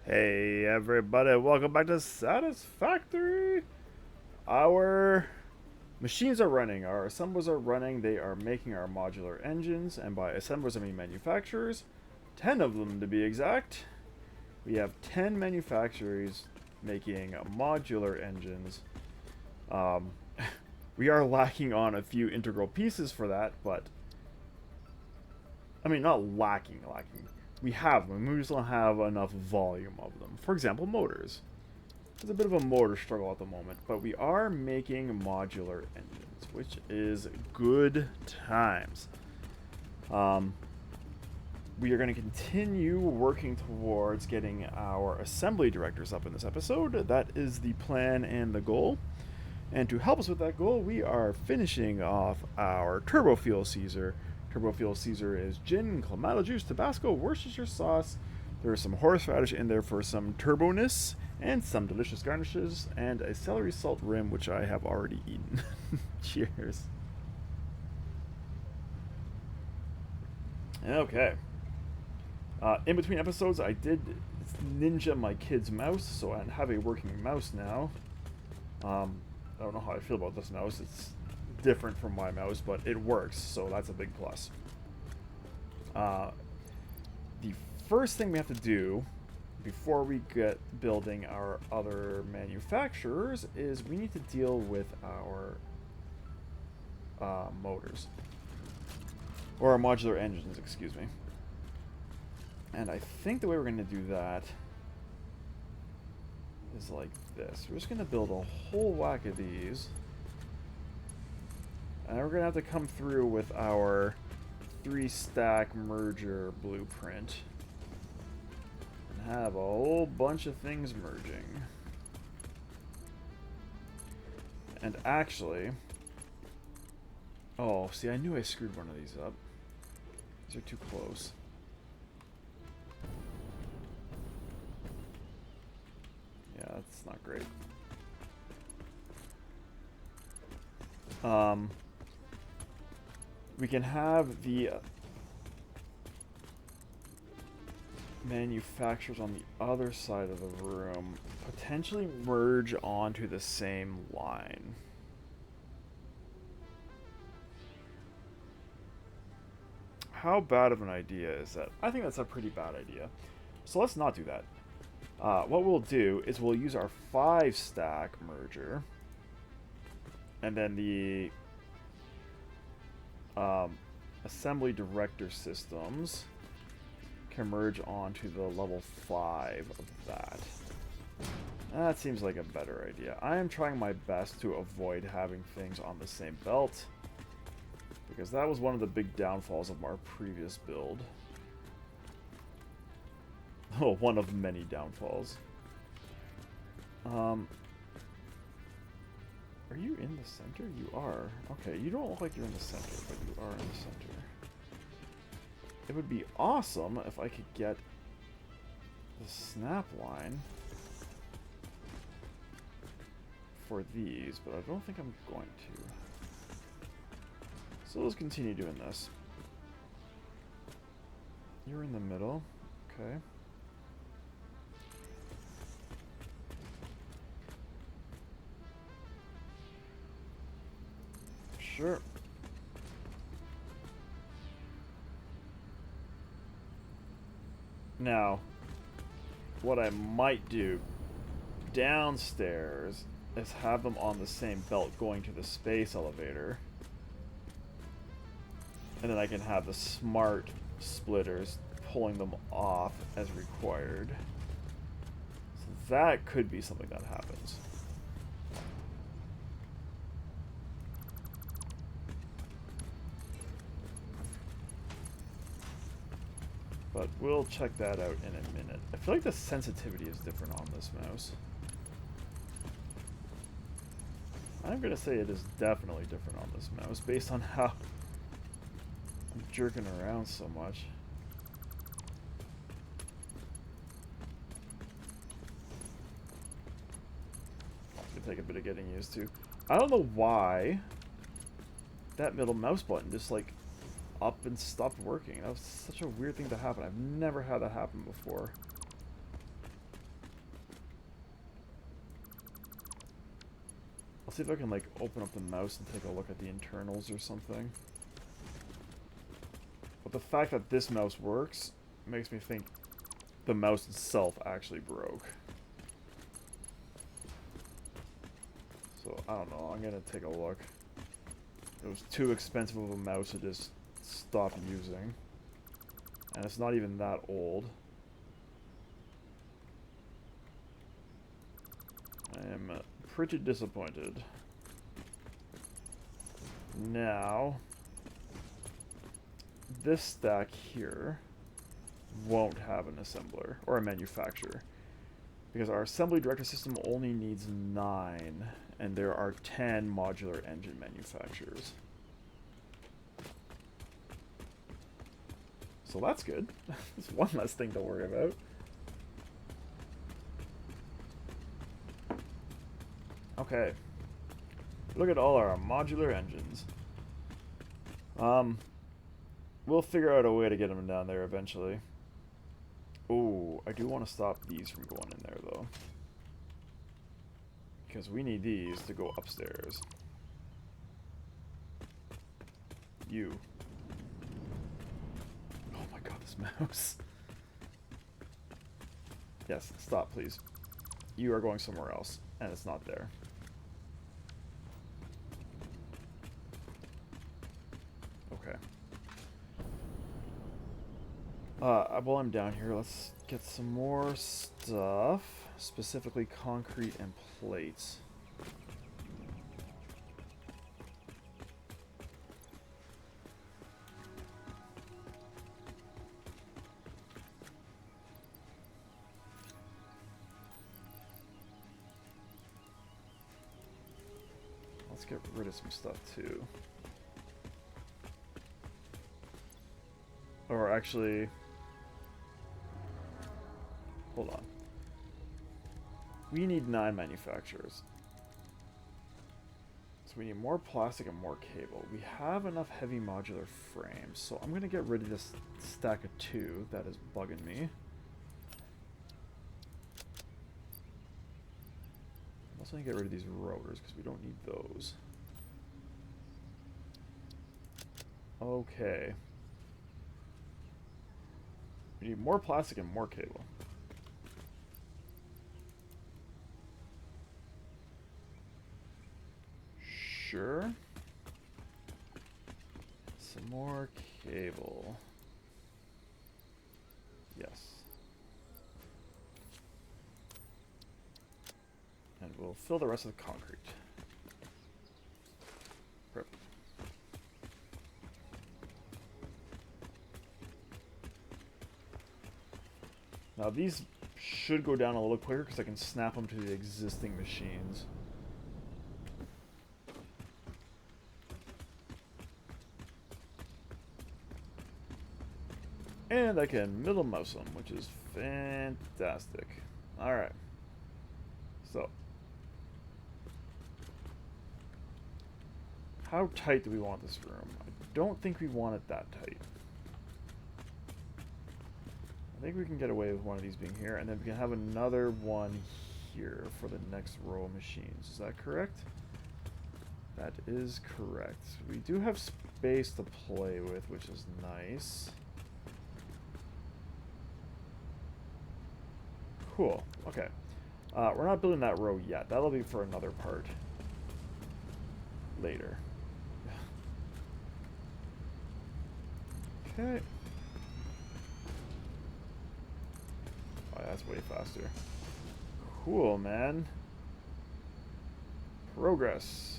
Hey everybody, welcome back to Satisfactory. Our machines are running, our assemblers are running, they are making our modular engines, and by assemblers I mean manufacturers. 10 of them to be exact. We have 10 manufacturers making modular engines. Um, we are lacking on a few integral pieces for that, but I mean, not lacking. We have them, we just don't have enough volume of them. For example, motors. There's a bit of a motor struggle at the moment, but we are making modular engines, which is good times. We are going to continue working towards getting our assembly directors up in this episode. That is the plan and the goal. And to help us with that goal, we are finishing off our Turbo Fuel Caesar. Turbo Fuel Caesar is gin, Clamato juice, Tabasco, Worcestershire sauce. There is some horseradish in there for some turboness, and some delicious garnishes, and a celery salt rim, which I have already eaten. Cheers. Okay. In between episodes, I did ninja my kid's mouse, so I have a working mouse now. I don't know how I feel about this mouse. It's different from my mouse, but it works, so that's a big plus. The first thing we have to do before we get building our other manufacturers is we need to deal with our motors. Or our modular engines, excuse me. And I think the way we're going to do that is like this. We're just going to build a whole whack of these. And we're going to have to come through with our 3-stack merger blueprint. And have a whole bunch of things merging. And actually... Oh, see, I knew I screwed one of these up. These are too close. Yeah, that's not great. We can have the manufacturers on the other side of the room potentially merge onto the same line. How bad of an idea is that? I think that's a pretty bad idea. So let's not do that. What we'll do is we'll use our 5-stack merger. And then the assembly director systems can merge onto the level 5 of that. That seems like a better idea. I am trying my best to avoid having things on the same belt, because that was one of the big downfalls of our previous build. Oh, one of many downfalls. Are you in the center? You are. Okay, you don't look like you're in the center, but you are in the center. It would be awesome if I could get the snap line for these, but I don't think I'm going to. So let's continue doing this. You're in the middle. Okay. Sure. Now, what I might do downstairs is have them on the same belt going to the space elevator. And then I can have the smart splitters pulling them off as required. So that could be something that happens. But we'll check that out in a minute. I feel like the sensitivity is different on this mouse. I'm going to say it is definitely different on this mouse based on how I'm jerking around so much. It's gonna take a bit of getting used to. I don't know why that middle mouse button just like up and stopped working. That was such a weird thing to happen. I've never had that happen before. I'll see if I can like open up the mouse and take a look at the internals or something. But the fact that this mouse works makes me think the mouse itself actually broke. So, I don't know. I'm going to take a look. It was too expensive of a mouse to just stop using. And it's not even that old. I am pretty disappointed. Now, this stack here won't have an assembler or a manufacturer because our assembly director system only needs 9 and there are 10 modular engine manufacturers. So that's good. It's one less thing to worry about. Okay. Look at all our modular engines. We'll figure out a way to get them down there eventually. Oh, I do want to stop these from going in there though. Because we need these to go upstairs. You. Oh my god, this mouse. Yes, stop please. You are going somewhere else, and it's not there. Okay. While I'm down here, let's get some more stuff. Specifically concrete and plates. Let's get rid of some stuff too. Or actually, hold on. We need 9 manufacturers. So we need more plastic and more cable. We have enough heavy modular frames, so I'm going to get rid of this stack of 2 that is bugging me. I'm also going to get rid of these rotors because we don't need those. Okay. We need more plastic and more cable. Sure. Some more cable. Yes. And we'll fill the rest of the concrete. Perfect. Now these should go down a little quicker because I can snap them to the existing machines. And I can middle mouse them, which is fantastic. Alright. So. How tight do we want this room? I don't think we want it that tight. I think we can get away with one of these being here, and then we can have another one here for the next row of machines. Is that correct? That is correct. We do have space to play with, which is nice. Cool. Okay. We're not building that row yet. That'll be for another part. Later. Okay. Oh, that's way faster. Cool, man. Progress.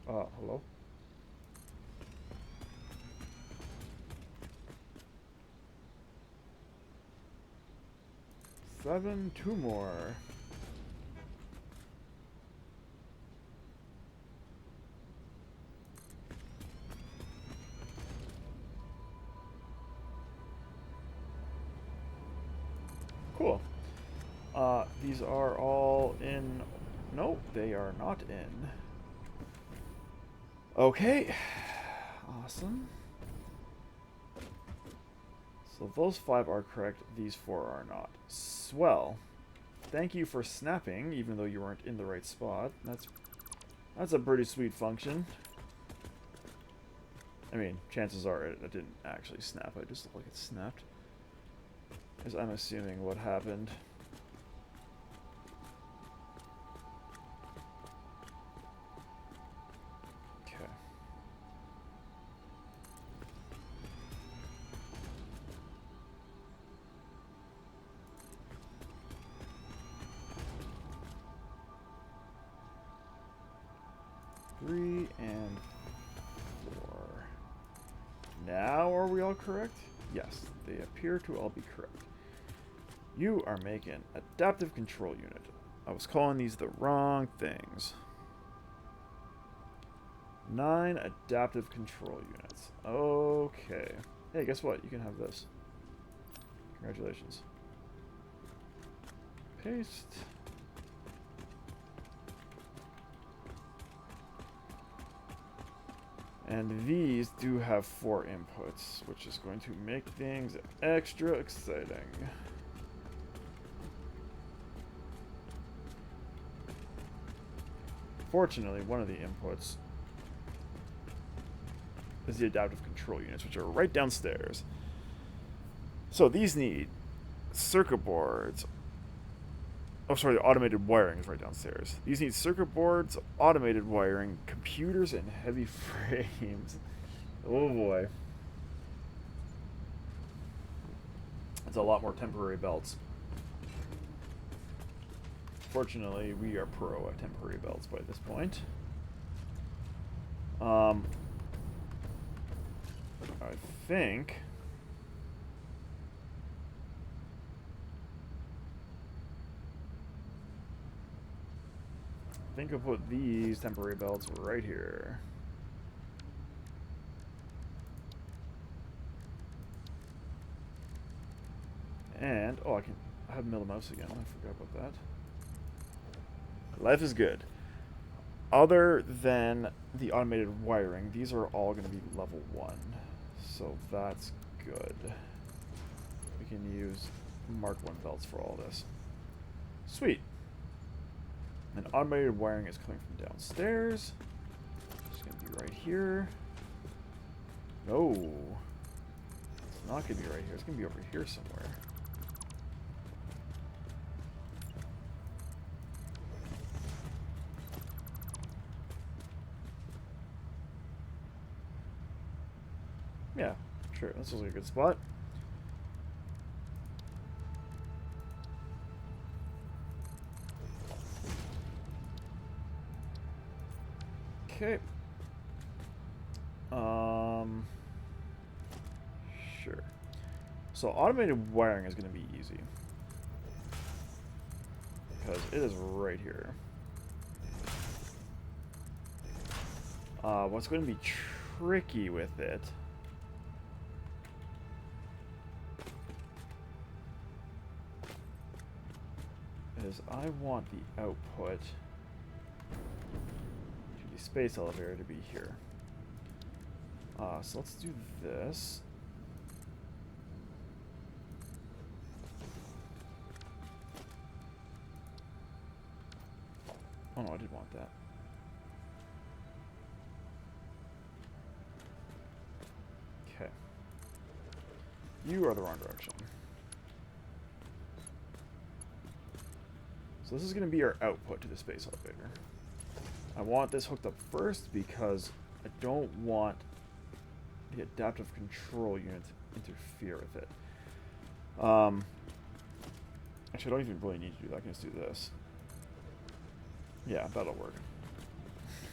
Hello? Seven, 2 more. Cool. These are all in... Nope, they are not in. Okay. Awesome. So those 5 are correct. These 4 are not. Swell. Thank you for snapping, even though you weren't in the right spot. That's a pretty sweet function. I mean, chances are it didn't actually snap. I just look like it snapped. Because I'm assuming what happened. Okay. Three and 4. Now are we all correct? Yes, they appear to all be correct. You are making adaptive control unit. I was calling these the wrong things. 9 adaptive control units. Okay. Hey, guess what? You can have this. Congratulations. Paste. And these do have 4 inputs, which is going to make things extra exciting. Fortunately, one of the inputs is the adaptive control units, which are right downstairs. So these need circuit boards. Oh, sorry, the automated wiring is right downstairs. These need circuit boards, automated wiring, computers, and heavy frames. Oh boy. It's a lot more temporary belts. Fortunately, we are pro at temporary belts by this point. I think... I'll put these temporary belts right here. And, oh, I have middle mouse again. I forgot about that. Life is good. Other than the automated wiring, these are all going to be level 1. So that's good. We can use Mark 1 belts for all this. Sweet. And automated wiring is coming from downstairs. It's going to be right here. No. It's not going to be right here. It's going to be over here somewhere. Yeah, sure. This looks like a good spot. Okay. Sure. So automated wiring is going to be easy. Because it is right here. What's going to be tricky with it is I want the output to the space elevator to be here. So let's do this. Oh no, I did want that. Okay. You are the wrong direction. So this is going to be our output to the space elevator. I want this hooked up first because I don't want the adaptive control unit to interfere with it. Actually, I don't even really need to do that. I can just do this. Yeah, that'll work.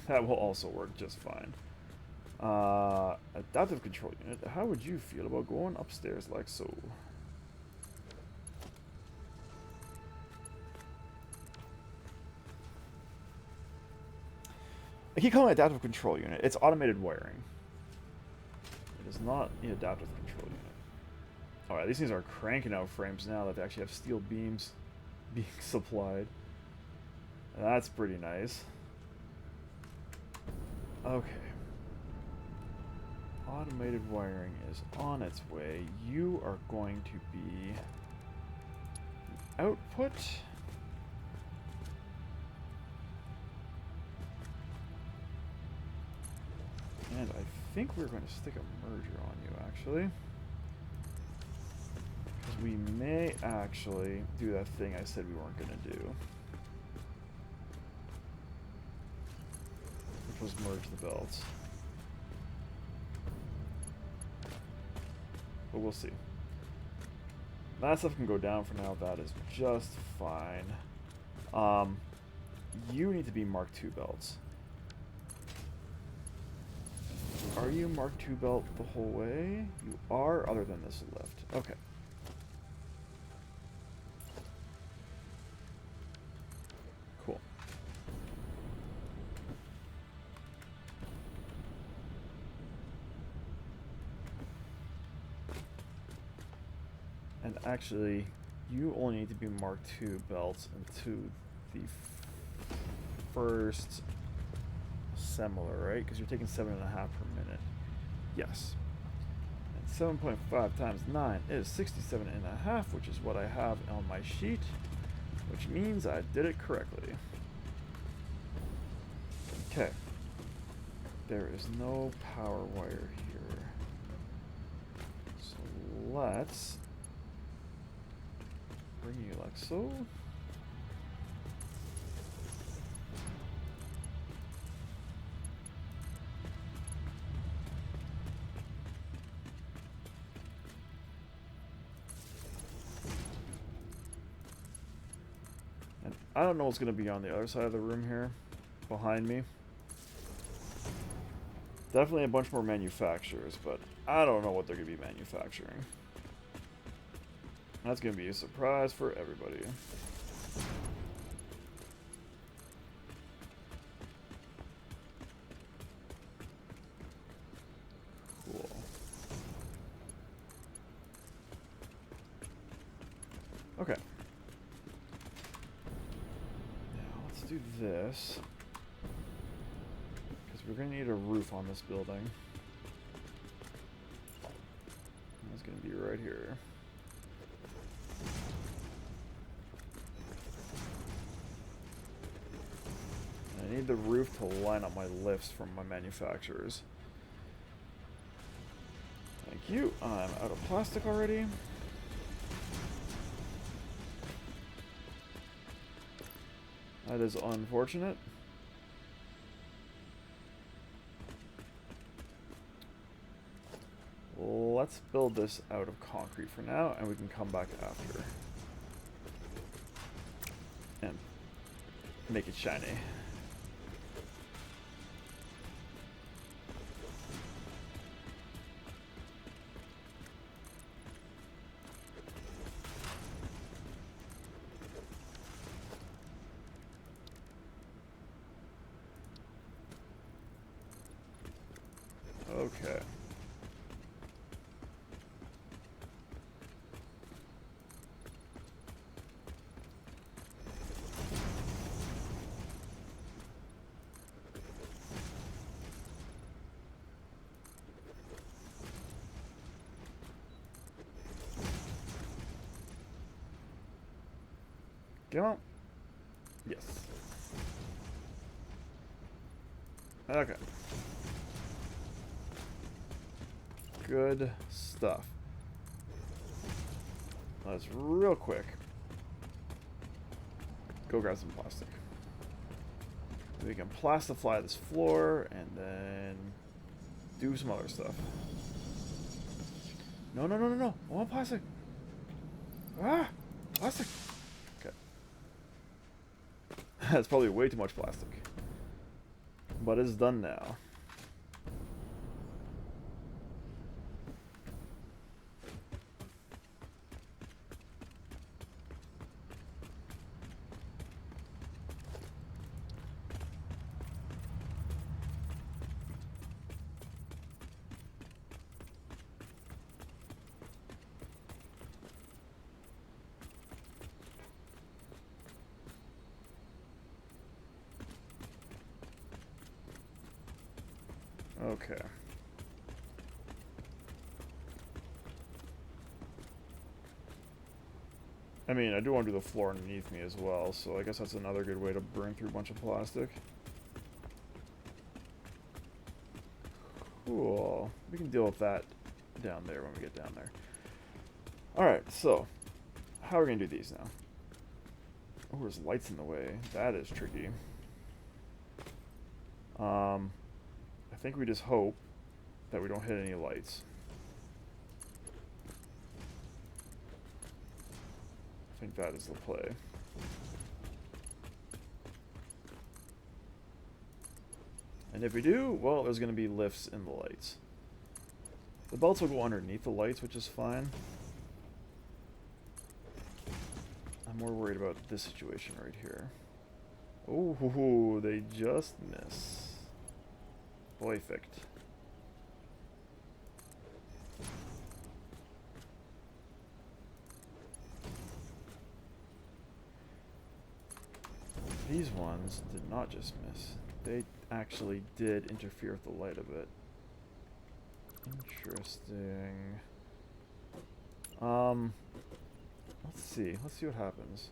That will also work just fine. Adaptive control unit. How would you feel about going upstairs like so? I keep calling it adaptive control unit. It's automated wiring. It is not the adaptive control unit. Alright, these things are cranking out frames now that they actually have steel beams being supplied. That's pretty nice. Okay. Automated wiring is on its way. You are going to be output. And I think we're going to stick a merger on you, actually. Because we may actually do that thing I said we weren't going to do. Which was merge the belts. But we'll see. That stuff can go down for now. That is just fine. You need to be Mark II belts. Are you Mark II belt the whole way? You are, other than this lift. Okay. Cool. And actually, you only need to be Mark II belts into the first similar, right? Because you're taking 7.5 per minute. Yes. And 7.5 times 9 is 67.5, which is what I have on my sheet, which means I did it correctly. Okay. There is no power wire here. So let's bring you like so. I don't know what's going to be on the other side of the room here, behind me. Definitely a bunch more manufacturers, but I don't know what they're going to be manufacturing. That's going to be a surprise for everybody. Cool. Okay. Do this because we're going to need a roof on this building. That's going to be right here. And I need the roof to line up my lifts from my manufacturers. Thank you. I'm out of plastic already. That is unfortunate. Let's build this out of concrete for now, and we can come back after. And make it shiny. Okay. Come on. Yes. Okay. Good stuff. Let's real quick go grab some plastic. We can plastify this floor and then do some other stuff. No, no, no, no, no. I want plastic. Ah! Plastic. Okay. That's probably way too much plastic. But it's done now. Okay. I mean, I do want to do the floor underneath me as well, so I guess that's another good way to burn through a bunch of plastic. Cool. We can deal with that down there when we get down there. Alright, so how are we going to do these now? Oh, there's lights in the way. That is tricky. I think we just hope that we don't hit any lights. I think that is the play. And if we do, well, there's going to be lifts in the lights. The belts will go underneath the lights, which is fine. I'm more worried about this situation right here. Oh, they just miss. Perfect. These ones did not just miss. They actually did interfere with the light a bit. Interesting. Let's see. Let's see what happens.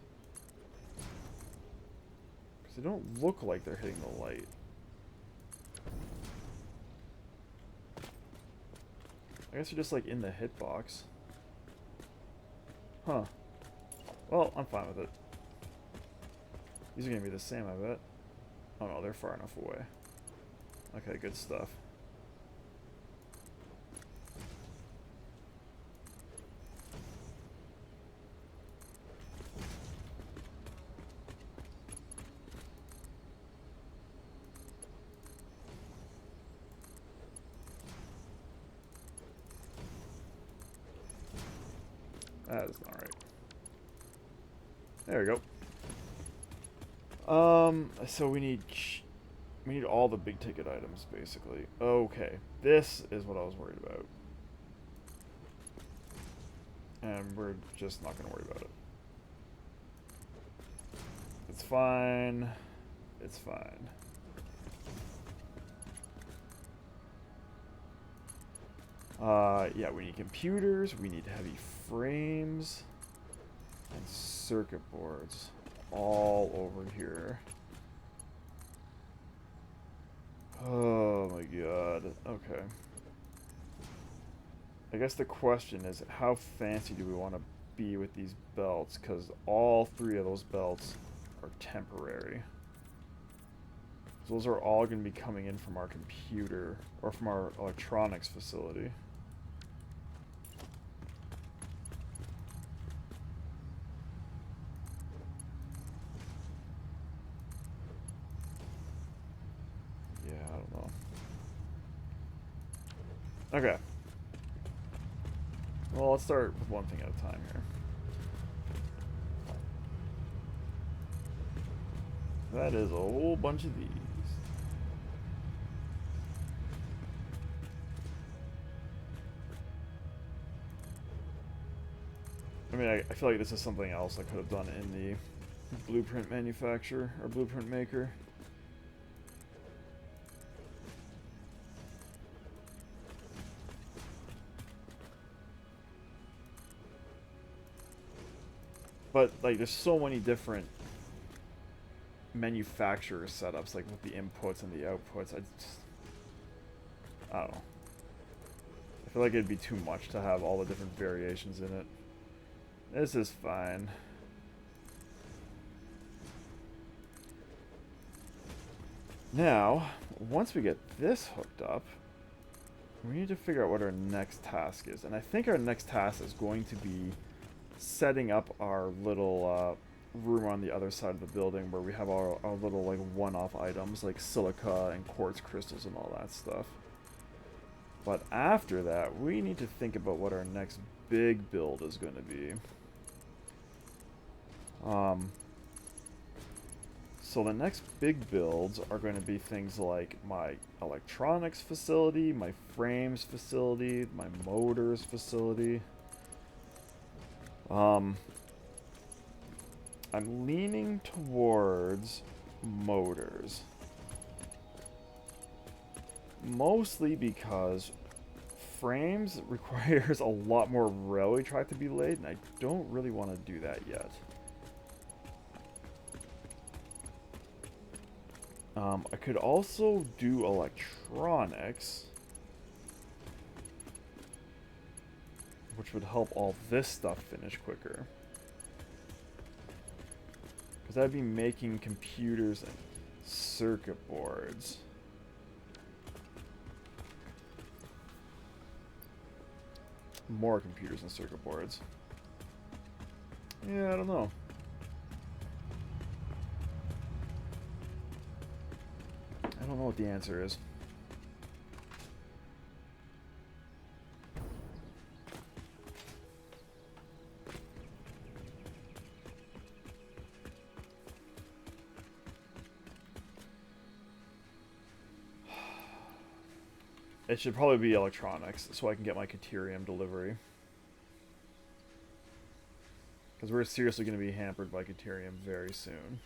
Because they don't look like they're hitting the light. I guess they're just like in the hitbox. Huh. Well, I'm fine with it. These are going to be the same, I bet. Oh no, they're far enough away. Okay, good stuff. That is not right. There we go. So we need all the big ticket items, basically. Okay, this is what I was worried about. And we're just not going to worry about it. It's fine. It's fine. Yeah, we need computers, we need heavy frames, and circuit boards all over here. Oh my god. Okay. I guess the question is, how fancy do we want to be with these belts? Because all three of those belts are temporary. So those are all going to be coming in from our computer, or from our electronics facility. Okay. Well, let's start with one thing at a time here. That is a whole bunch of these. I mean, I feel like this is something else I could have done in the blueprint manufacturer, or blueprint maker. But, like, there's so many different manufacturer setups, like, with the inputs and the outputs. I don't know. I feel like it'd be too much to have all the different variations in it. This is fine. Now, once we get this hooked up, we need to figure out what our next task is. And I think our next task is going to be setting up our little room on the other side of the building where we have our little like one-off items like silica and quartz crystals and all that stuff. But after that, we need to think about what our next big build is going to be. So the next big builds are going to be things like my electronics facility, my frames facility, my motors facility. I'm leaning towards motors. Mostly because frames requires a lot more railway track to be laid, and I don't really want to do that yet. I could also do electronics, which would help all this stuff finish quicker. Because I'd be making computers and circuit boards. More computers and circuit boards. Yeah, I don't know. I don't know what the answer is. It should probably be electronics, so I can get my Caterium delivery. Because we're seriously going to be hampered by Caterium very soon.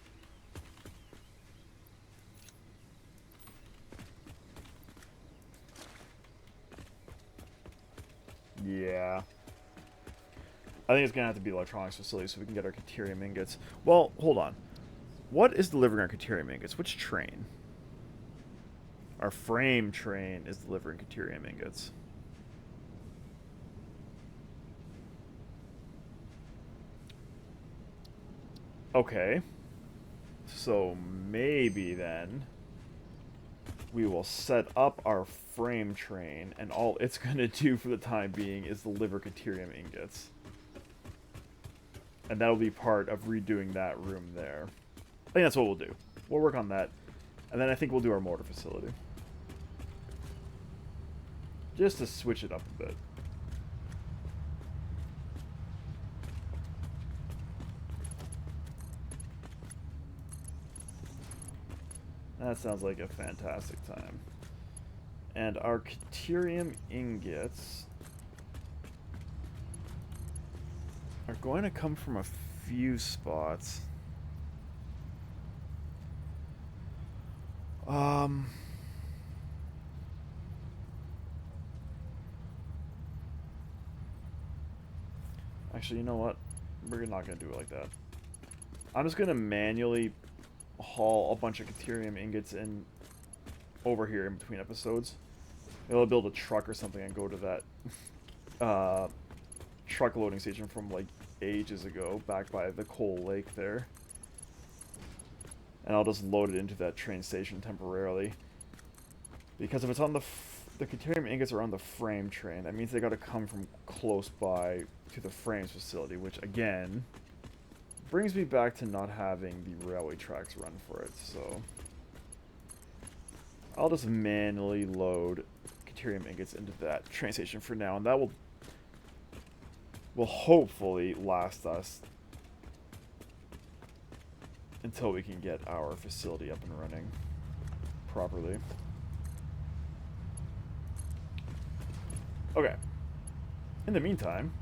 Yeah. I think it's going to have to be electronics facility so we can get our Caterium ingots. Well, hold on. What is delivering our Caterium ingots? Which train? Our frame train is delivering Caterium ingots. Okay. So maybe then we will set up our frame train, and all it's going to do for the time being is deliver Caterium ingots. And that'll be part of redoing that room there. I think that's what we'll do. We'll work on that. And then I think we'll do our motor facility. Just to switch it up a bit. That sounds like a fantastic time. And our Caterium ingots are going to come from a few spots. Actually, you know what? We're not going to do it like that. I'm just going to manually haul a bunch of Caterium ingots in over here in between episodes. Maybe I'll build a truck or something and go to that truck loading station from like ages ago, back by the coal lake there. And I'll just load it into that train station temporarily. Because if it's on the Caterium ingots are on the frame train, that means they got to come from close by to the frames facility, which again brings me back to not having the railway tracks run for it. So I'll just manually load Caterium ingots into that train station for now, and that will hopefully last us until we can get our facility up and running properly. Okay. In the meantime,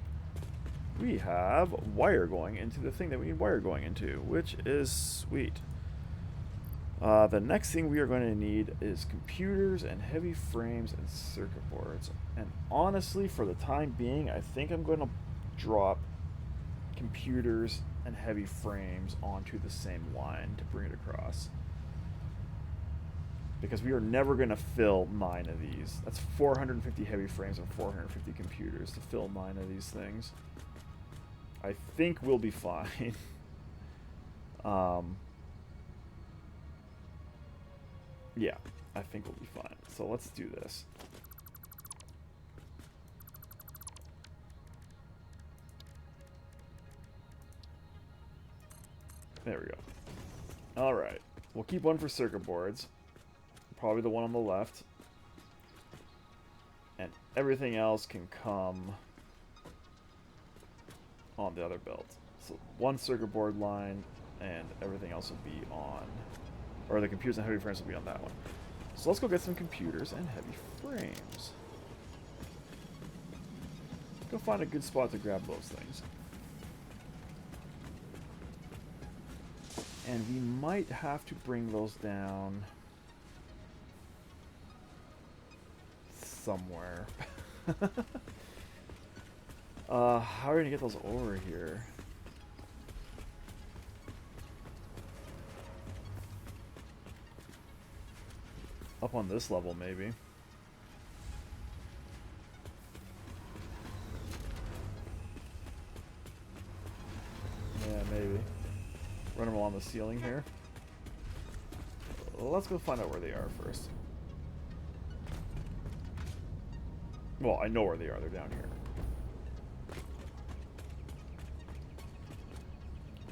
we have wire going into the thing that we need wire going into, which is sweet. The next thing we are going to need is computers and heavy frames and circuit boards. And honestly, for the time being, I think I'm going to drop computers and heavy frames onto the same line to bring it across. Because we are never going to fill 9 of these. That's 450 heavy frames and 450 computers to fill 9 of these things. I think we'll be fine. Yeah, I think we'll be fine. So let's do this. There we go. Alright. We'll keep one for circuit boards. Probably the one on the left. And everything else can come on the other belt. So one circuit board line and everything else will be on, or the computers and heavy frames will be on that one. So let's go get some computers and heavy frames. Go find a good spot to grab those things. And we might have to bring those down somewhere. How are we gonna get those over here? Up on this level, maybe. Yeah, maybe. Run them along the ceiling here. Let's go find out where they are first. Well, I know where they are. They're down here.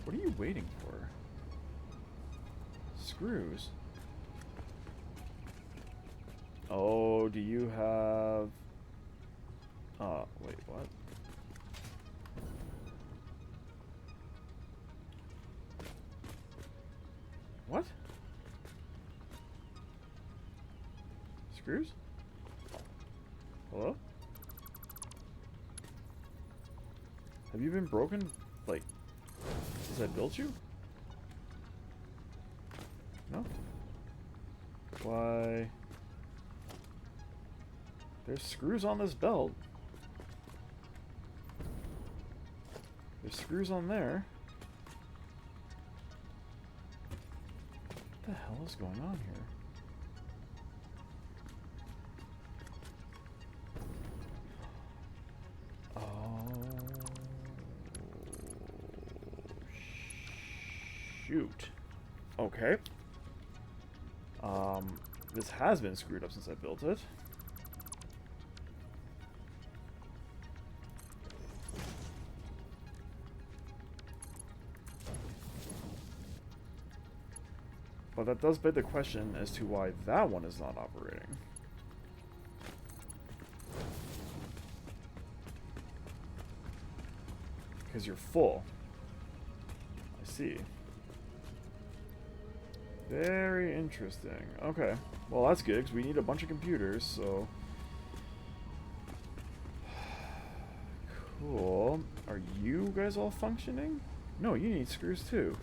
What are you waiting for? Screws. Oh, do you have... wait, what? What? Screws? Hello? Have you been broken, like, since I built you? No? Why? There's screws on this belt. There's screws on there. What the hell is going on here? Shoot. Okay. This has been screwed up since I built it. But that does beg the question as to why that one is not operating. Because you're full. I see. Very interesting. Okay. Well, that's good, because we need a bunch of computers, so... Cool. Are you guys all functioning? No, you need screws too.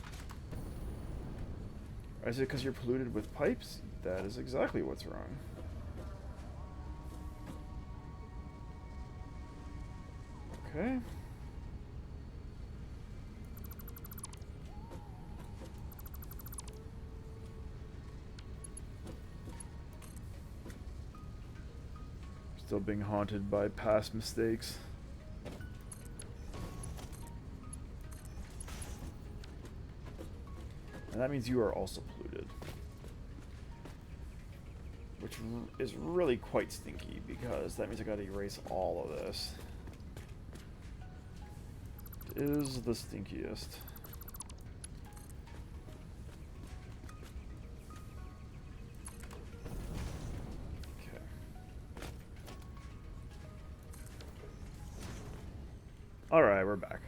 Is it because you're polluted with pipes? That is exactly what's wrong. Okay. Still being haunted by past mistakes. And that means you are also polluted. Which is really quite stinky, because that means I gotta erase all of this. It is the stinkiest. Okay. Alright, we're back.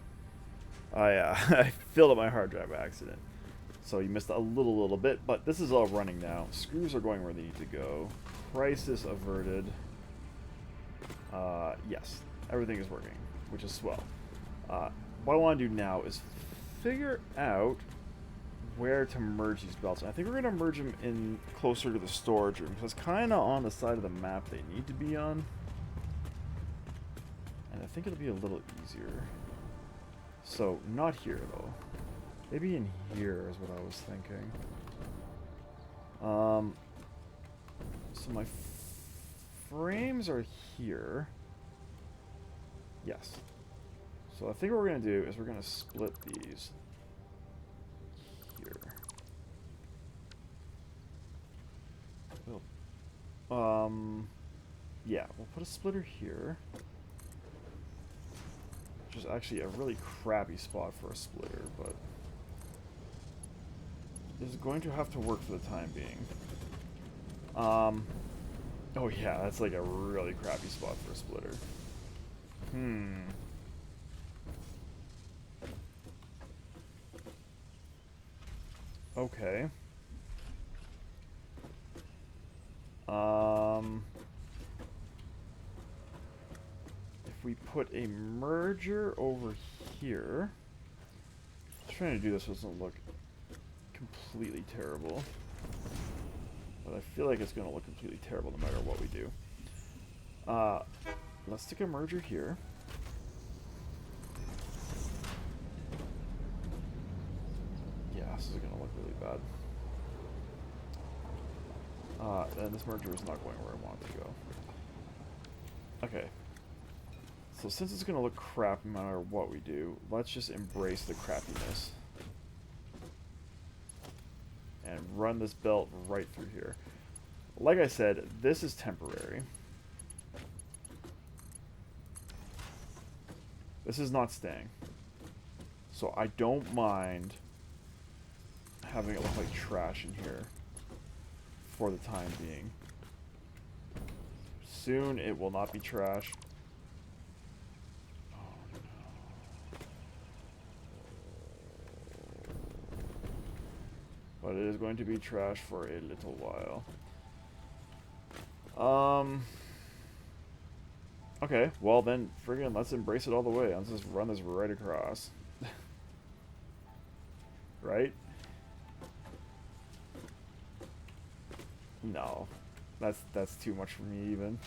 I filled up my hard drive by accident. So you missed a little bit, but this is all running now. Screws are going where they need to go. Crisis averted. Yes, everything is working, which is swell. What I want to do now is figure out where to merge these belts. And I think we're going to merge them in closer to the storage room, because it's kind of on the side of the map they need to be on. And I think it'll be a little easier. So, not here, though. Maybe in here is what I was thinking. So my frames are here. Yes. So I think what we're going to do is we're going to split these here. Yeah, we'll put a splitter here. Which is actually a really crappy spot for a splitter, but is going to have to work for the time being. Oh yeah, that's like a really crappy spot for a splitter. Okay. If we put a merger over here, I'm trying to do this so it doesn't look completely terrible, but I feel like it's going to look completely terrible no matter what we do. let's stick a merger here. Yeah, this is gonna look really bad. And this merger is not going where I want it to go. Okay. So since it's gonna look crap no matter what we do, let's just embrace the crappiness. And run this belt right through here. Like I said, this is temporary. This is not staying. So I don't mind having it look like trash in here for the time being. Soon it will not be trash. Oh no. But it is going to be trash for a little while. Okay, well then, friggin' let's embrace it all the way. Let's just run this right across. Right? No. That's too much for me even.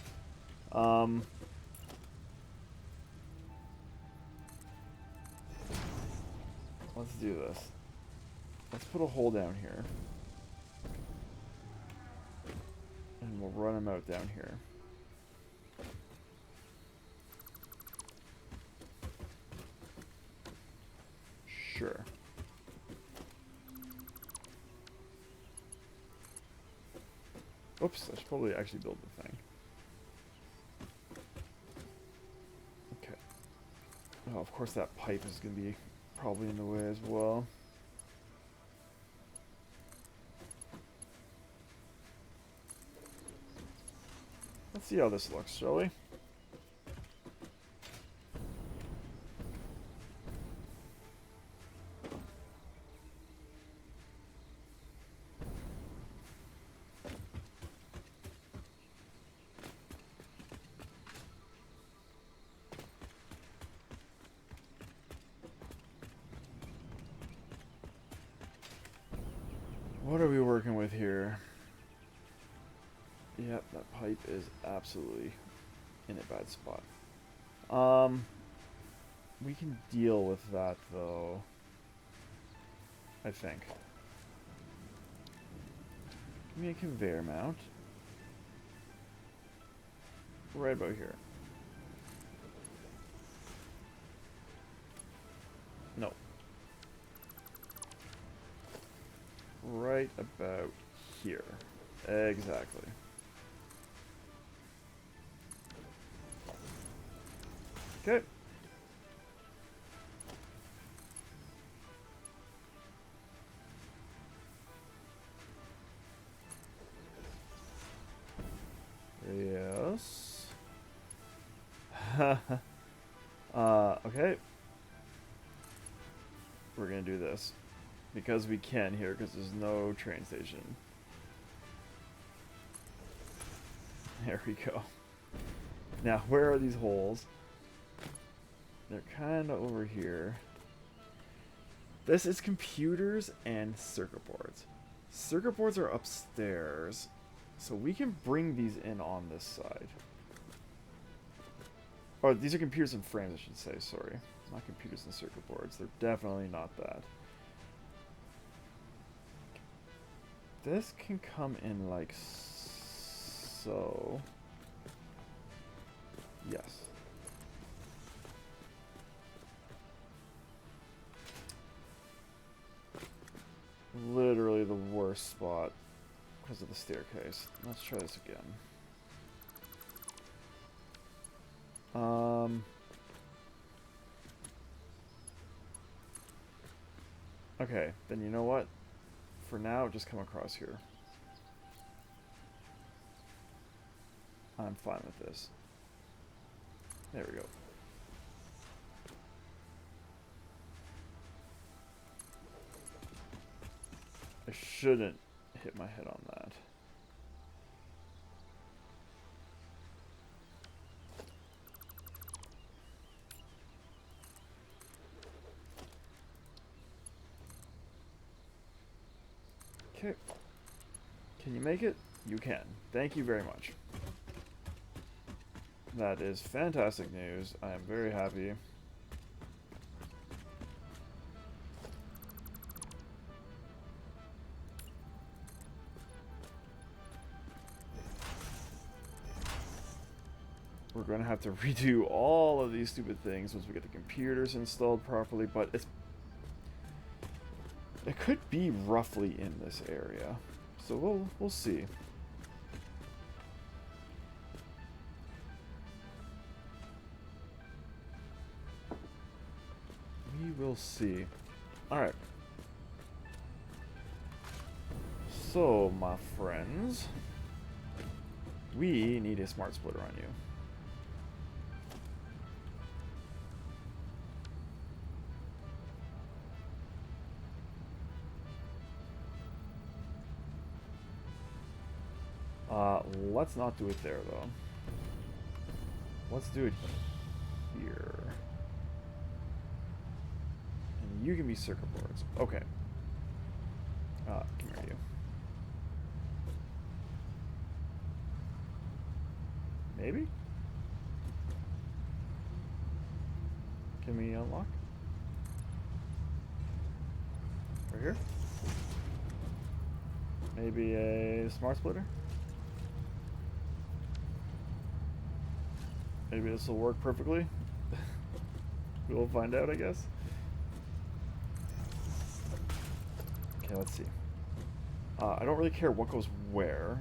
Let's do this. Let's put a hole down here. And we'll run them out down here. Sure. Oops, I should probably actually build the thing. Okay. Oh, of course that pipe is going to be probably in the way as well. Let's see how this looks, shall we? What are we working with here? Yep, that pipe is absolutely in a bad spot. We can deal with that though, I think. Give me a conveyor mount. Right about here. No. Right about here. Exactly. Okay. Yes. Okay. We're gonna do this. Because we can here, because there's no train station. There we go. Now, where are these holes? They're kind of over here. This is computers and circuit boards. Circuit boards are upstairs, so we can bring these in on this side. Oh, these are computers and frames, I should say, sorry. Not computers and circuit boards. They're definitely not that. This can come in like so. Yes. Literally the worst spot because of the staircase. Let's try this again. Okay, then you know what? For now, just come across here. I'm fine with this. There we go. I shouldn't hit my head on that. Okay. Can you make it? You can. Thank you very much. That is fantastic news. I am very happy. We're going to have to redo all of these stupid things once we get the computers installed properly, but it could be roughly in this area. So we'll see. We will see. Alright. So, my friends, we need a smart splitter on you. Let's not do it there, though. Let's do it here. And you can be circuit boards. Okay. Come here, you. Maybe? Can we unlock? Right here? Maybe a smart splitter? Maybe this will work perfectly. We'll find out, I guess. Okay, let's see. I don't really care what goes where.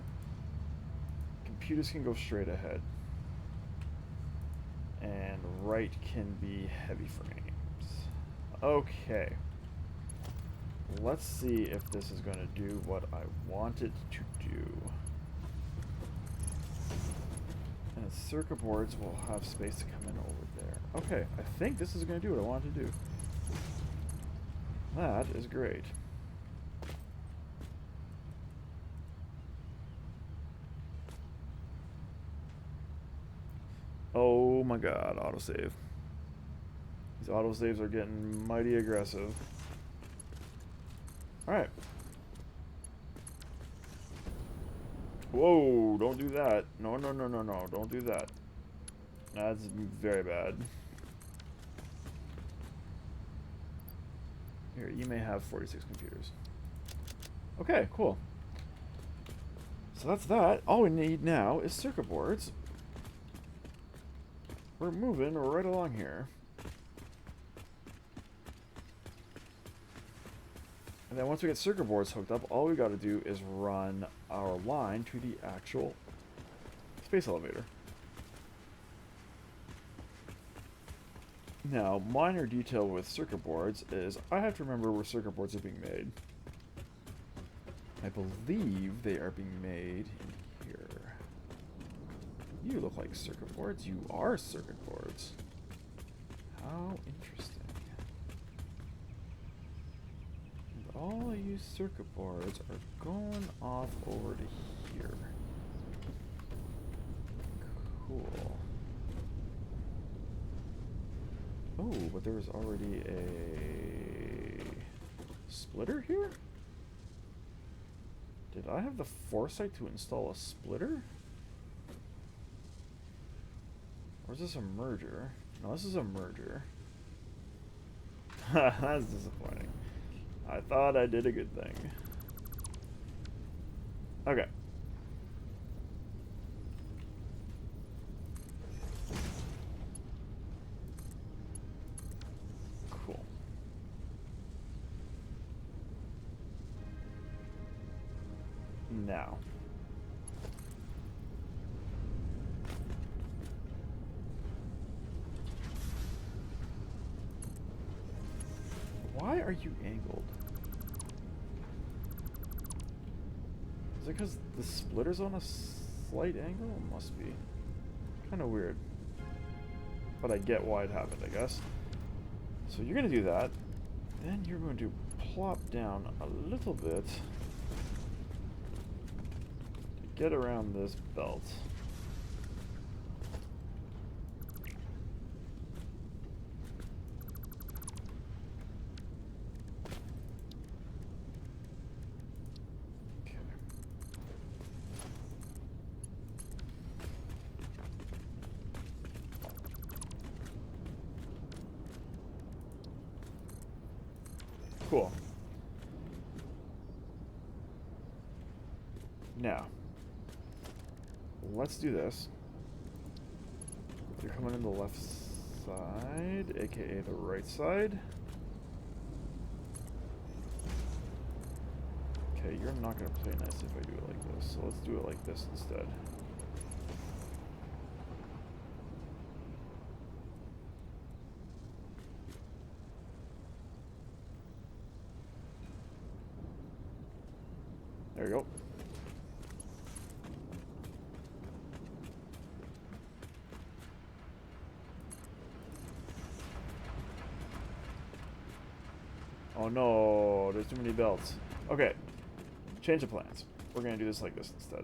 Computers can go straight ahead. And right can be heavy frames. Okay. Let's see if this is going to do what I want it to do. And circuit boards will have space to come in over there. Okay, I think this is going to do what I want to do. That is great. Oh my god, autosave. These autosaves are getting mighty aggressive. Alright. Whoa, don't do that. No, no, no, no, no. Don't do that. That's very bad. Here, you may have 46 computers. Okay, cool. So that's that. All we need now is circuit boards. We're moving right along here. And then once we get circuit boards hooked up, all we got to do is run our line to the actual space elevator. Now, minor detail with circuit boards is I have to remember where circuit boards are being made. I believe they are being made in here. You look like circuit boards. You are circuit boards. How interesting. All of you circuit boards are going off over to here. Cool. Oh, but there's already a splitter here? Did I have the foresight to install a splitter? Or is this a merger? No, this is a merger. That's disappointing. I thought I did a good thing. Okay. Cool. Now. Why are you angled? Is it because the splitter's on a slight angle? It must be. Kind of weird. But I get why it happened, I guess. So you're going to do that. Then you're going to plop down a little bit to get around this belt. Cool. Now, let's do this. You're coming in the left side, aka the right side. Okay, you're not going to play nice if I do it like this, so let's do it like this instead. There you go. Oh no, there's too many belts. Okay, change of plans. We're going to do this like this instead.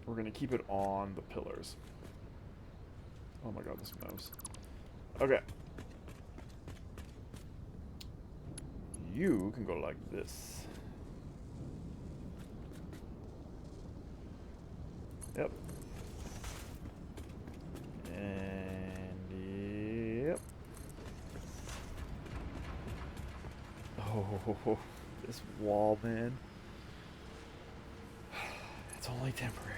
We're going to keep it on the pillars. Oh my god, this mouse. Okay. You can go like this. Yep. And yep. Oh, this wall, man. It's only temporary.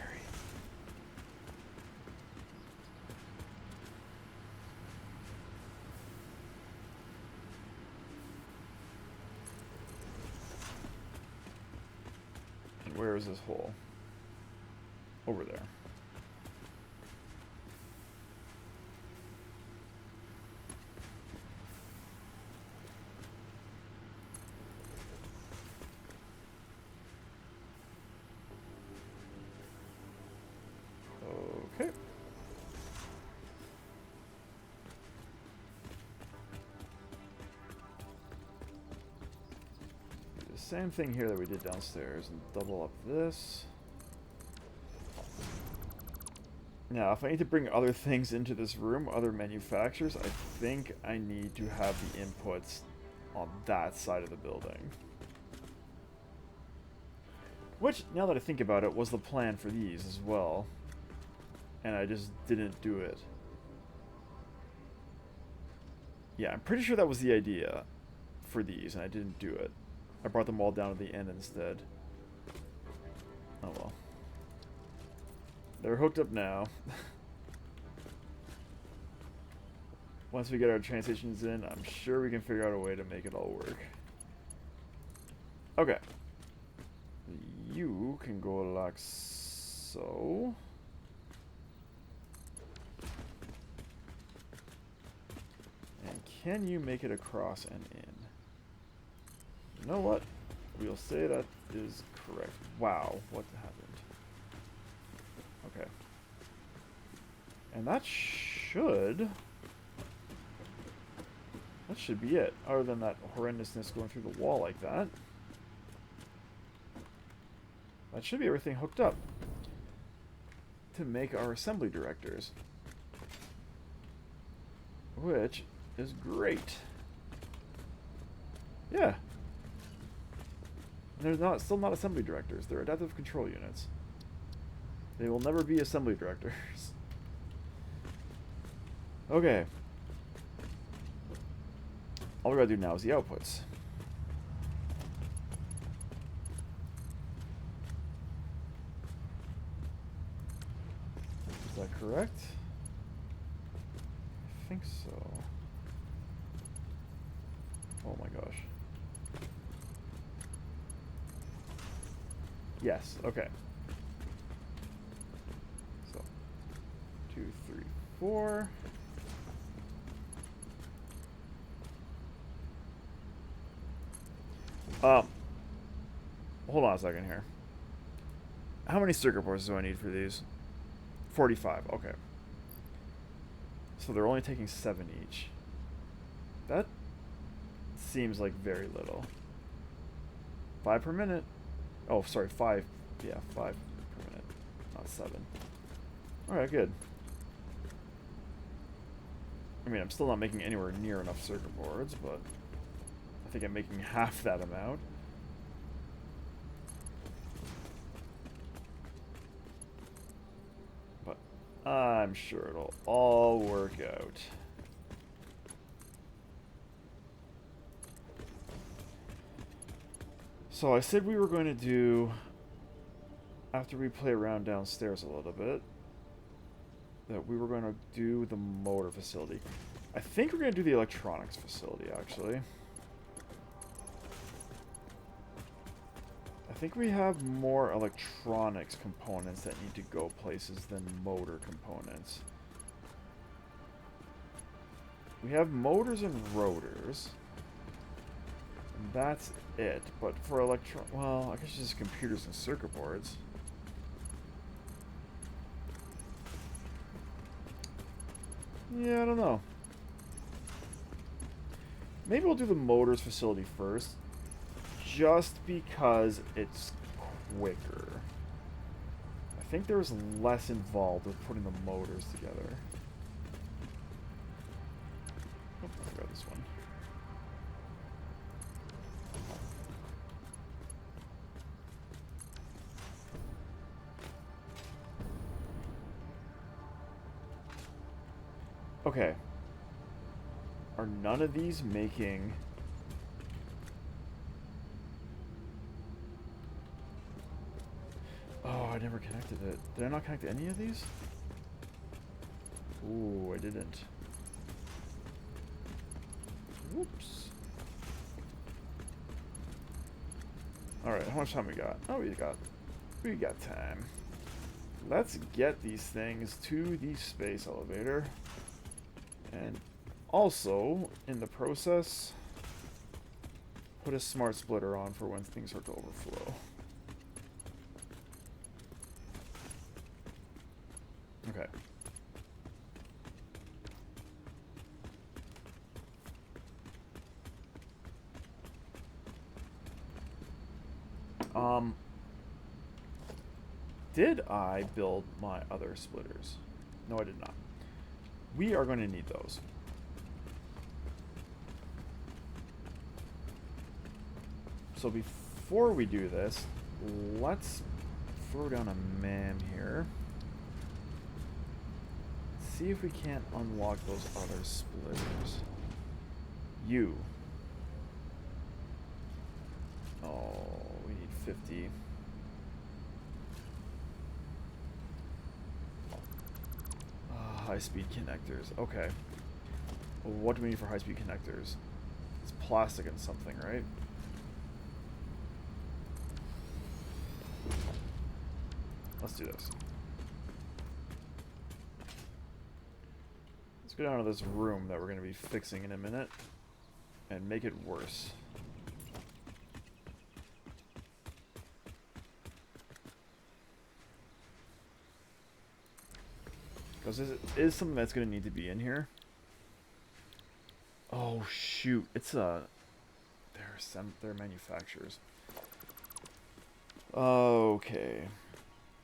And where is this hole? Over there. Okay. Do the same thing here that we did downstairs and double up this. Now, if I need to bring other things into this room, other manufacturers, I think I need to have the inputs on that side of the building. Which, now that I think about it, was the plan for these as well. And I just didn't do it. Yeah, I'm pretty sure that was the idea for these, and I didn't do it. I brought them all down to the end instead. Oh well. They're hooked up now. Once we get our transitions in, I'm sure we can figure out a way to make it all work. Okay. You can go like so. And can you make it across and in? You know what? We'll say that is correct. Wow, what happened? Okay. And that should be it. Other than that horrendousness going through the wall like that. That should be everything hooked up to make our assembly directors. Which is great. Yeah. And they're still not assembly directors. They're adaptive control units. They will never be assembly directors. Okay. All we gotta do now is the outputs. Is that correct? I think so. Oh my gosh. Yes, okay. So, 2, 3, 4. Hold on a second here. How many circuit boards do I need for these? 45, okay. So they're only taking 7 each. That seems like very little. 5 per minute. Oh, sorry, 5. Yeah, 5 per minute, not 7. Alright, good. I mean, I'm still not making anywhere near enough circuit boards, but I think I'm making half that amount. But I'm sure it'll all work out. So I said we were going to do, after we play around downstairs a little bit, that we were going to do the motor facility. I think we're going to do the electronics facility, actually. I think we have more electronics components that need to go places than motor components. We have motors and rotors. And that's it. But for well, I guess it's just computers and circuit boards. Yeah, I don't know. Maybe we'll do the motors facility first. Just because it's quicker. I think there's less involved with putting the motors together. Oh, I got this one. Okay. Are none of these making... Oh, I never connected it. Did I not connect any of these? Ooh, I didn't. Whoops. Alright, how much time we got? Oh, we got time. Let's get these things to the space elevator. And also, in the process, put a smart splitter on for when things start to overflow. Okay. Did I build my other splitters? No, I did not. We are going to need those. So before we do this, let's throw down a man here. See if we can't unlock those other splitters. You. Oh, we need 50. High-speed connectors. Okay. Well, what do we need for high-speed connectors? It's plastic and something, right? Let's do this. Let's go down to this room that we're going to be fixing in a minute and make it worse. Because this is something that's going to need to be in here. Oh shoot, it's they're manufacturers. Okay.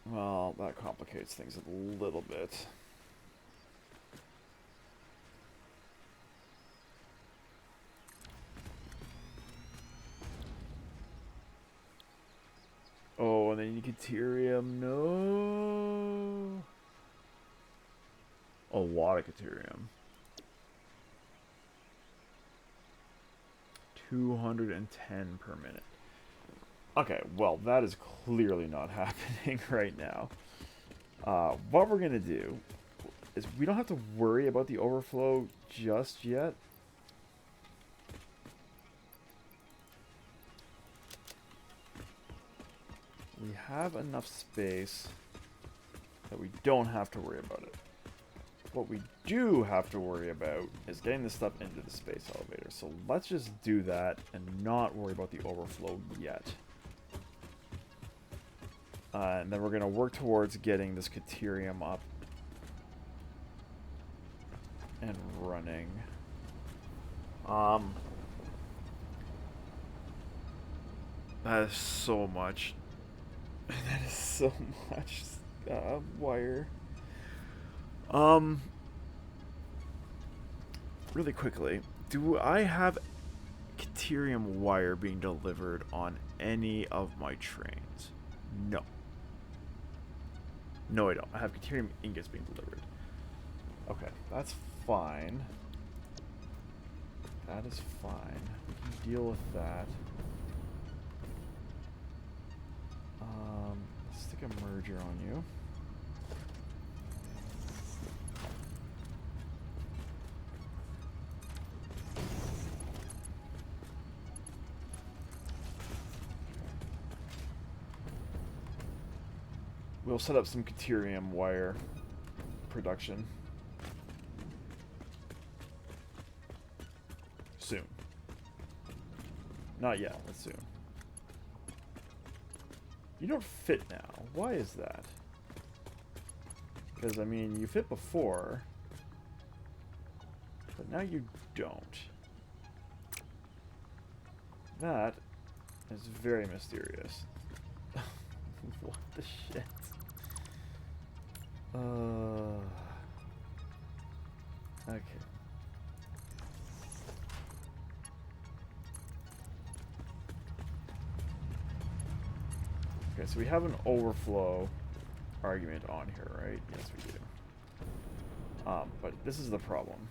Well, that complicates things a little bit. Oh, and then you get deuterium. No. A lot of deuterium. 210 per minute. Okay, well, that is clearly not happening right now. What we're going to do is we don't have to worry about the overflow just yet. We have enough space that we don't have to worry about it. What we do have to worry about is getting this stuff into the space elevator. So let's just do that and not worry about the overflow yet. And then we're going to work towards getting this deuterium up and running. That is so much. That is so much wire. Really quickly, do I have deuterium wire being delivered on any of my trains? No. No, I don't. I have deuterium ingots being delivered. Okay, that's fine. That is fine. We can deal with that. a merger on you. We'll set up some Caterium wire production soon. Not yet, but soon. You don't fit now. Why is that? Because, I mean, you fit before, but now you don't. That is very mysterious. What the shit? Okay. Okay, so we have an overflow argument on here, right? Yes, we do. But this is the problem.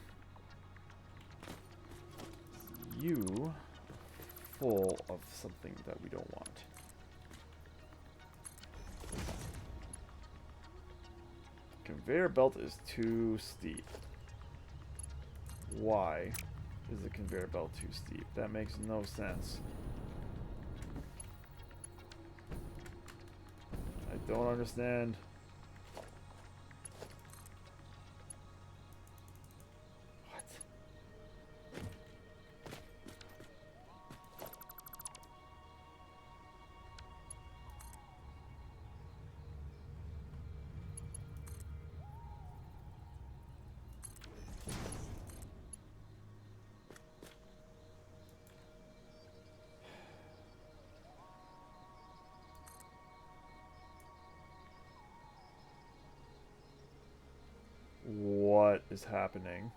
You full of something that we don't want. Conveyor belt is too steep. Why is the conveyor belt too steep? That makes no sense. I don't understand. What? What is happening?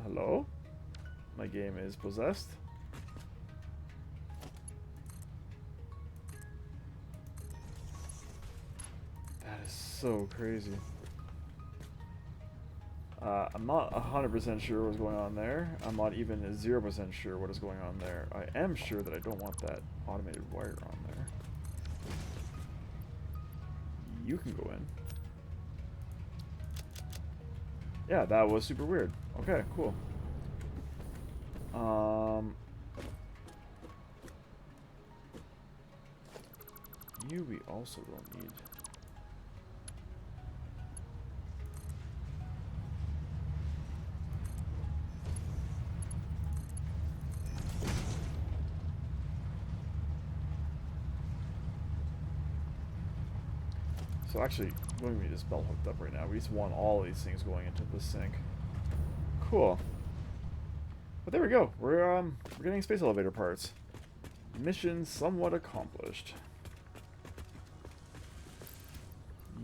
Hello? My game is possessed. That is so crazy. I'm not 100% sure what's going on there. I'm not even 0% sure what is going on there. I am sure that I don't want that automated wire on there. You can go in. Yeah, that was super weird. Okay, cool. You we also don't need. So actually, we need this belt hooked up right now. We just want all these things going into the sink. Cool. But there we go. We're getting space elevator parts. Mission somewhat accomplished.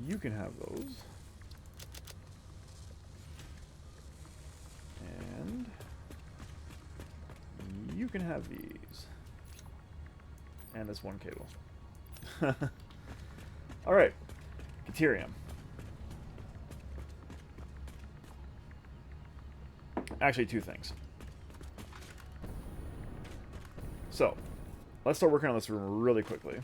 You can have those. And you can have these. And this one cable. Alright. Caterium. Actually, two things. So, let's start working on this room really quickly.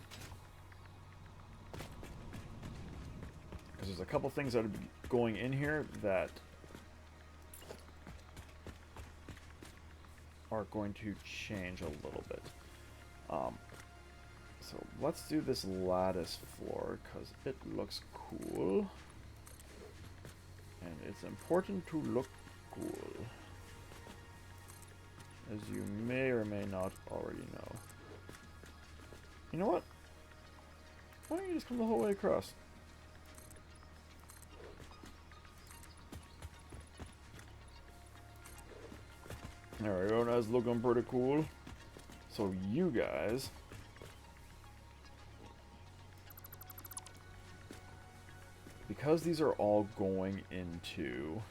Because there's a couple things that are going in here that are going to change a little bit. So let's do this lattice floor because it looks cool. And it's important to look cool. As you may or may not already know. You know what? Why don't you just come the whole way across? There we go, that's looking pretty cool. So you guys... because these are all going into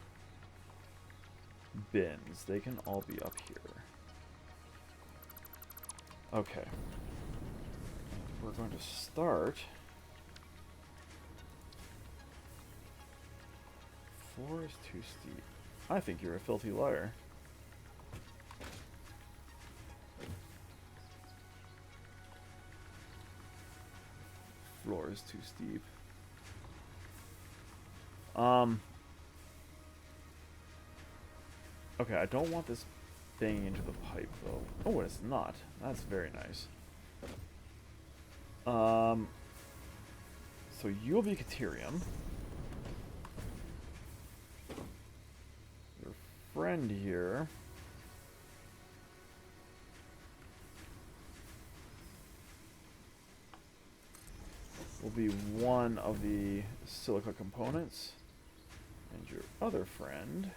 bins, they can all be up here. Okay. We're going to start. 4 is too steep. I think you're a filthy liar. bar is too steep. Okay, I don't want this banging into the pipe though. Oh, it's not. That's very nice. So you'll be Caterium. Your friend here. Will be one of the silica components. And your other friend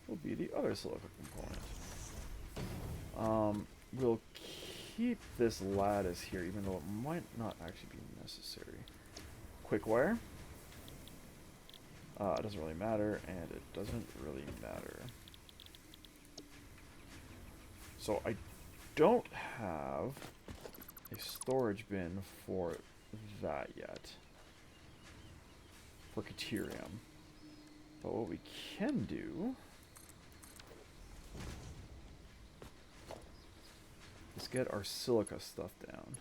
will be the other silica component. We'll keep this lattice here, even though it might not actually be necessary. Quick wire. It doesn't really matter, and it doesn't really matter. So I don't have a storage bin for that yet. For Caterium. But what we can do is get our silica stuff down.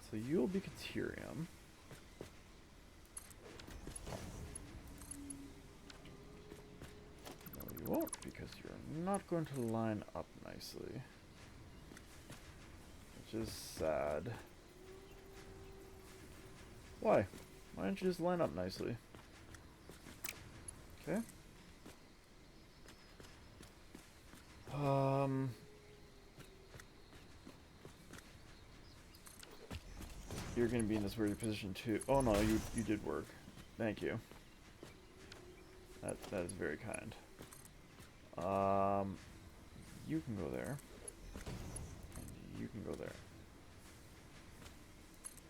So you'll be Caterium. No, you won't, because you're not going to line up nicely. Which is sad. Why? Why don't you just line up nicely? Okay. You're gonna be in this weird position too. Oh no, you did work. Thank you. That is very kind. You can go there. And you can go there.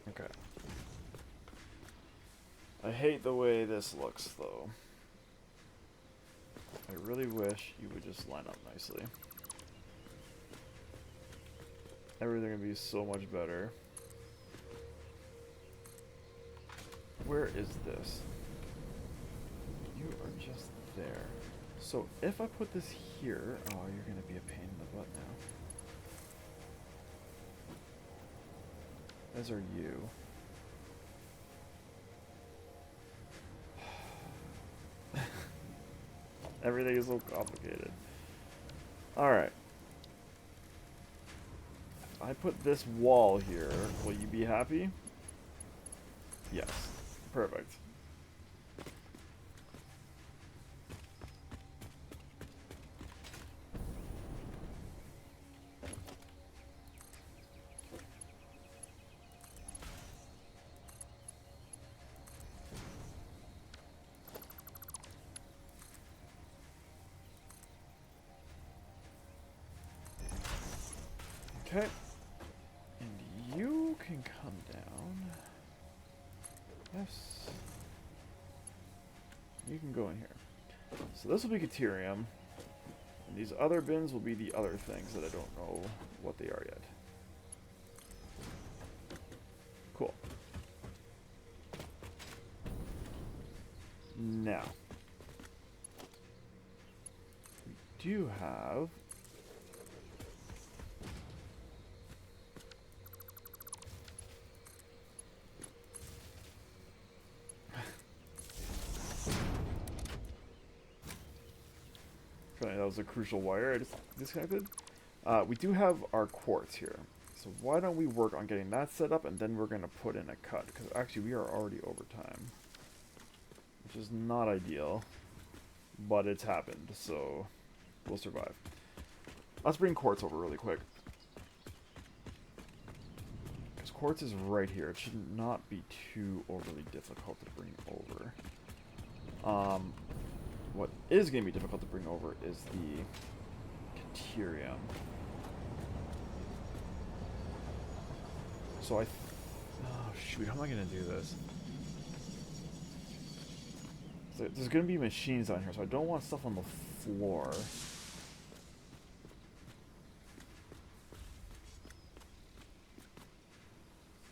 Okay. I hate the way this looks though. I really wish you would just line up nicely. Everything would be so much better. Where is this? You are just there. So if I put this here, oh, you're gonna be a pain in the butt now. As are you. Everything is so complicated. Alright. I put this wall here. Will you be happy? Yes. Perfect. Okay. And you can come down. Yes. You can go in here. So this will be Caterium. And these other bins will be the other things that I don't know what they are yet. Cool. Now. We do have... that was a crucial wire I just disconnected. We do have our quartz here. So why don't we work on getting that set up, and then we're going to put in a cut. Because actually we are already over time. Which is not ideal. But it's happened, so we'll survive. Let's bring quartz over really quick. Because quartz is right here. It should not be too overly difficult to bring over. What is going to be difficult to bring over is the Caterium. So oh shoot, how am I going to do this? So there's going to be machines on here, so I don't want stuff on the floor.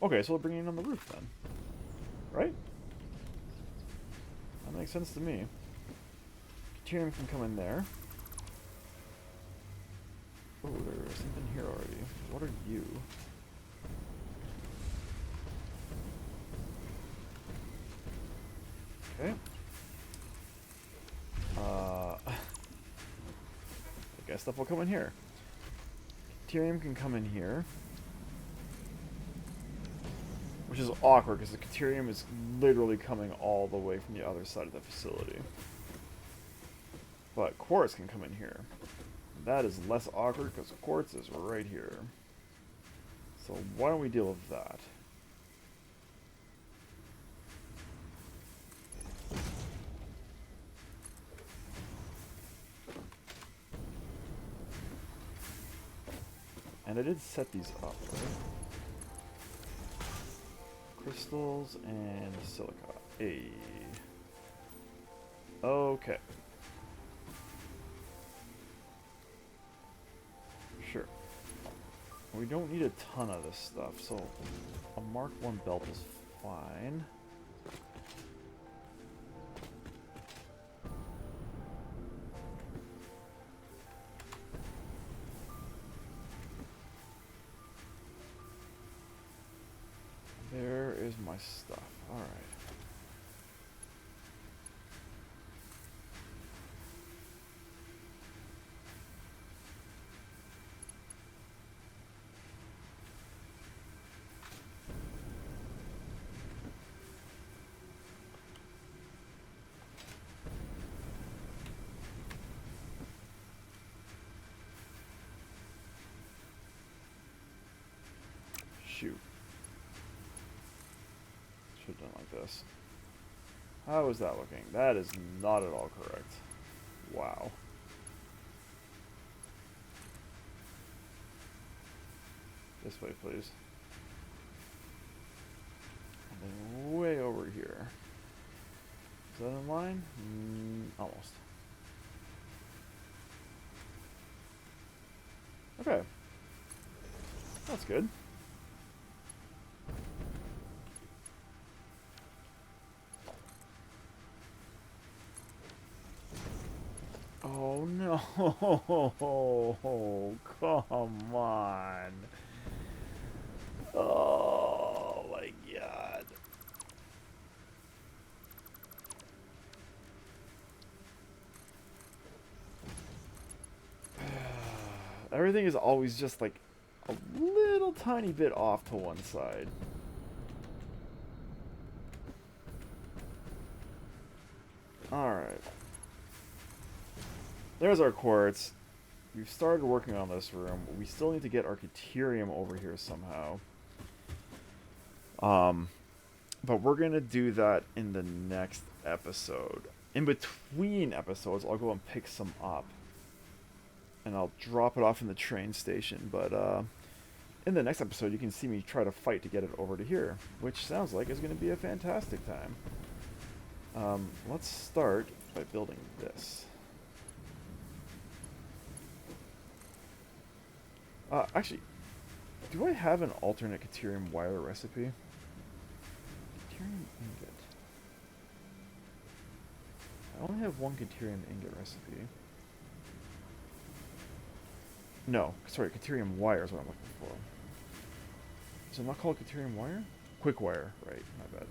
Okay, so we'll bring it on the roof then. Right? That makes sense to me. Caterium can come in there. Oh, there's something here already. What are you? Okay. I guess stuff will come in here. Caterium can come in here. Which is awkward because the Caterium is literally coming all the way from the other side of the facility. But Quartz can come in here. That is less awkward because Quartz is right here. So why don't we deal with that? And I did set these up, right? Crystals and silica. Hey. Okay. Sure. We don't need a ton of this stuff, so a Mark 1 belt is fine. There is my stuff. Alright. Shoot. Should have done like this. How is that looking? That is not at all correct. Wow. This way, please. And then way over here. Is that in line? Almost. Okay. That's good. Oh no! Come on! Oh my god! Everything is always just like a little tiny bit off to one side. Alright. There's our quartz. We've started working on this room. We still need to get our Caterium over here somehow. But we're going to do that in the next episode. In between episodes, I'll go and pick some up. And I'll drop it off in the train station. But in the next episode, you can see me try to fight to get it over to here. Which sounds like is going to be a fantastic time. Let's start by building this. Actually, do I have an alternate Caterium wire recipe? Caterium ingot. I only have one Caterium ingot recipe. No, sorry, Caterium wire is what I'm looking for. Is it not called Caterium wire? Quick wire, right, my bad.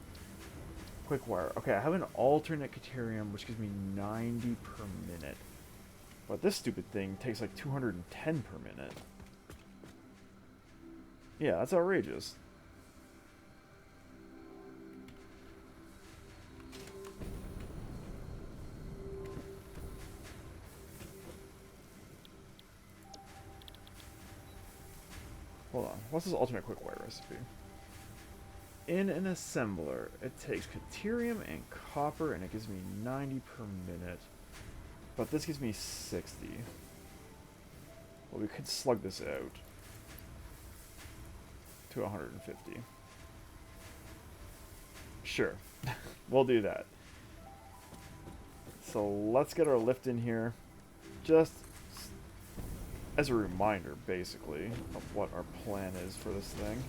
Quick wire. Okay, I have an alternate Caterium which gives me 90 per minute. But this stupid thing takes like 210 per minute. Yeah, that's outrageous. Hold on. What's this alternate quick wire recipe? In an assembler, it takes Caterium and copper, and it gives me 90 per minute. But this gives me 60. Well, we could slug this out to 150. Sure. We'll do that. So let's get our lift in here. Just as a reminder, basically, of what our plan is for this thing.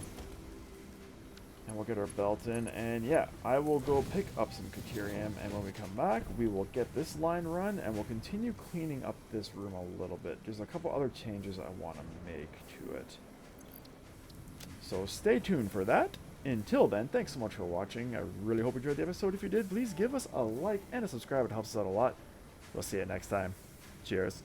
And we'll get our belt in, and yeah, I will go pick up some Caterium, and when we come back, we will get this line run, and we'll continue cleaning up this room a little bit. There's a couple other changes I want to make to it. So stay tuned for that. Until then, thanks so much for watching. I really hope you enjoyed the episode. If you did, please give us a like and a subscribe. It helps us out a lot. We'll see you next time. Cheers.